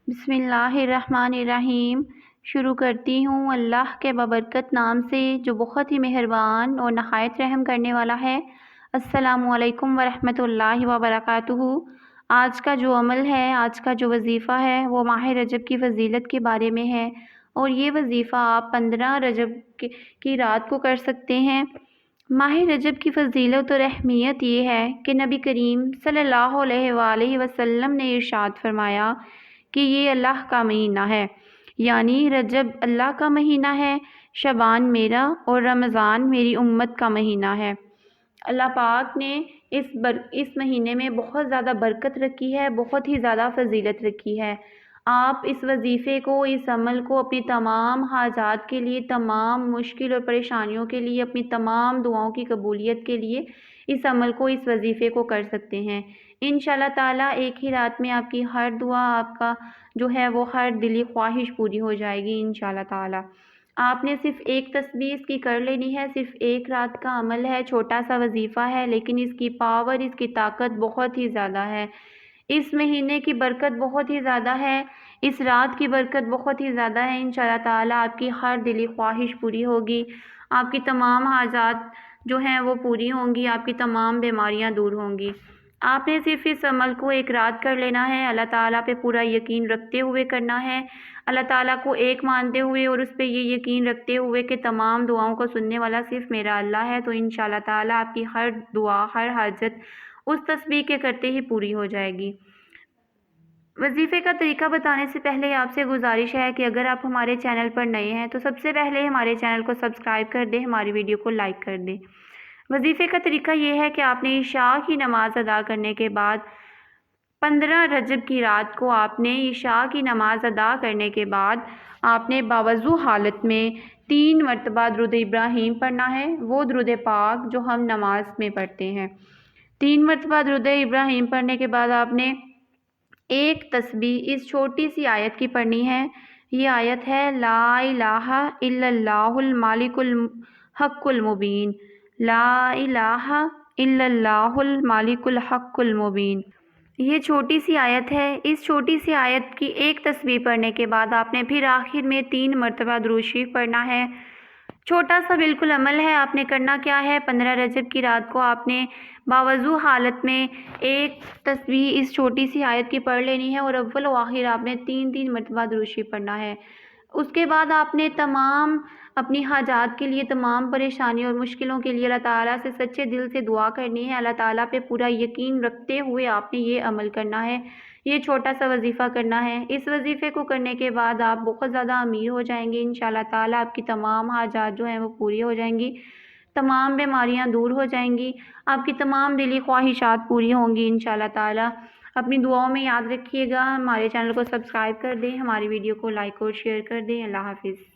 بسم اللہ الرحمن الرحیم۔ شروع کرتی ہوں اللہ کے بابرکت نام سے جو بہت ہی مہربان اور نہایت رحم کرنے والا ہے۔ السلام علیکم ورحمۃ اللہ وبرکاتہ۔ آج کا جو عمل ہے، آج کا جو وظیفہ ہے وہ ماہ رجب کی فضیلت کے بارے میں ہے، اور یہ وظیفہ آپ 15 رجب کی رات کو کر سکتے ہیں۔ ماہ رجب کی فضیلت اور اہمیت یہ ہے کہ نبی کریم صلی اللہ علیہ وآلہ وسلم نے ارشاد فرمایا کہ یہ اللہ کا مہینہ ہے، یعنی رجب اللہ کا مہینہ ہے، شعبان میرا اور رمضان میری امت کا مہینہ ہے۔ اللہ پاک نے اس مہینے میں بہت زیادہ برکت رکھی ہے، بہت ہی زیادہ فضیلت رکھی ہے۔ آپ اس وظیفے کو، اس عمل کو اپنی تمام حاجات کے لیے، تمام مشکل اور پریشانیوں کے لیے، اپنی تمام دعاؤں کی قبولیت کے لیے اس عمل کو، اس وظیفے کو کر سکتے ہیں۔ انشاءاللہ تعالیٰ ایک ہی رات میں آپ کی ہر دعا، آپ کا جو ہے وہ ہر دلی خواہش پوری ہو جائے گی انشاءاللہ تعالیٰ۔ آپ نے صرف ایک تسبیح اس کی کر لینی ہے، صرف ایک رات کا عمل ہے، چھوٹا سا وظیفہ ہے، لیکن اس کی پاور، اس کی طاقت بہت ہی زیادہ ہے۔ اس مہینے کی برکت بہت ہی زیادہ ہے، اس رات کی برکت بہت ہی زیادہ ہے۔ انشاءاللہ تعالیٰ آپ کی ہر دلی خواہش پوری ہوگی، آپ کی تمام حاجات جو ہیں وہ پوری ہوں گی، آپ کی تمام بیماریاں دور ہوں گی۔ آپ نے صرف اس عمل کو ایک رات کر لینا ہے، اللہ تعالیٰ پہ پورا یقین رکھتے ہوئے کرنا ہے، اللہ تعالیٰ کو ایک مانتے ہوئے اور اس پہ یہ یقین رکھتے ہوئے کہ تمام دعاؤں کو سننے والا صرف میرا اللہ ہے، تو انشاءاللہ تعالیٰ آپ کی ہر دعا، ہر حاجت اس تسبیح کے کرتے ہی پوری ہو جائے گی۔ وظیفے کا طریقہ بتانے سے پہلے آپ سے گزارش ہے کہ اگر آپ ہمارے چینل پر نئے ہیں تو سب سے پہلے ہمارے چینل کو سبسکرائب کر دیں، ہماری ویڈیو کو لائک کر دیں۔ وظیفے کا طریقہ یہ ہے کہ آپ نے عشاء کی نماز ادا کرنے کے بعد 15 رجب کی رات کو آپ نے عشاء کی نماز ادا کرنے کے بعد آپ نے باوضو حالت میں 3 مرتبہ درود ابراہیم پڑھنا ہے، وہ درود پاک جو ہم نماز میں پڑھتے ہیں۔ 3 مرتبہ درود ابراہیم پڑھنے کے بعد آپ نے ایک تسبیح اس چھوٹی سی آیت کی پڑھنی ہے۔ یہ آیت ہے لا الہ الا اللہ المالک الحق المبین، لا الہ الا اللہ المالک الحق المبین۔ یہ چھوٹی سی آیت ہے، اس چھوٹی سی آیت کی ایک تسبیح پڑھنے کے بعد آپ نے پھر آخر میں 3 مرتبہ درود شریف پڑھنا ہے۔ چھوٹا سا بالکل عمل ہے، آپ نے کرنا کیا ہے، 15 رجب کی رات کو آپ نے باوضو حالت میں ایک تسبیح اس چھوٹی سی آیت کی پڑھ لینی ہے، اور اول و آخر آپ نے 3 مرتبہ درود شریف پڑھنا ہے۔ اس کے بعد آپ نے تمام اپنی حاجات کے لیے، تمام پریشانیوں اور مشکلوں کے لیے اللہ تعالیٰ سے سچے دل سے دعا کرنی ہے، اللہ تعالیٰ پہ پورا یقین رکھتے ہوئے آپ نے یہ عمل کرنا ہے، یہ چھوٹا سا وظیفہ کرنا ہے۔ اس وظیفے کو کرنے کے بعد آپ بہت زیادہ امیر ہو جائیں گے انشاءاللہ تعالیٰ، آپ کی تمام حاجات جو ہیں وہ پوری ہو جائیں گی، تمام بیماریاں دور ہو جائیں گی، آپ کی تمام دلی خواہشات پوری ہوں گی انشاءاللہ تعالیٰ۔ اپنی دعاؤں میں یاد رکھیے گا، ہمارے چینل کو سبسکرائب کر دیں، ہماری ویڈیو کو لائک اور شیئر کر دیں۔ اللہ حافظ۔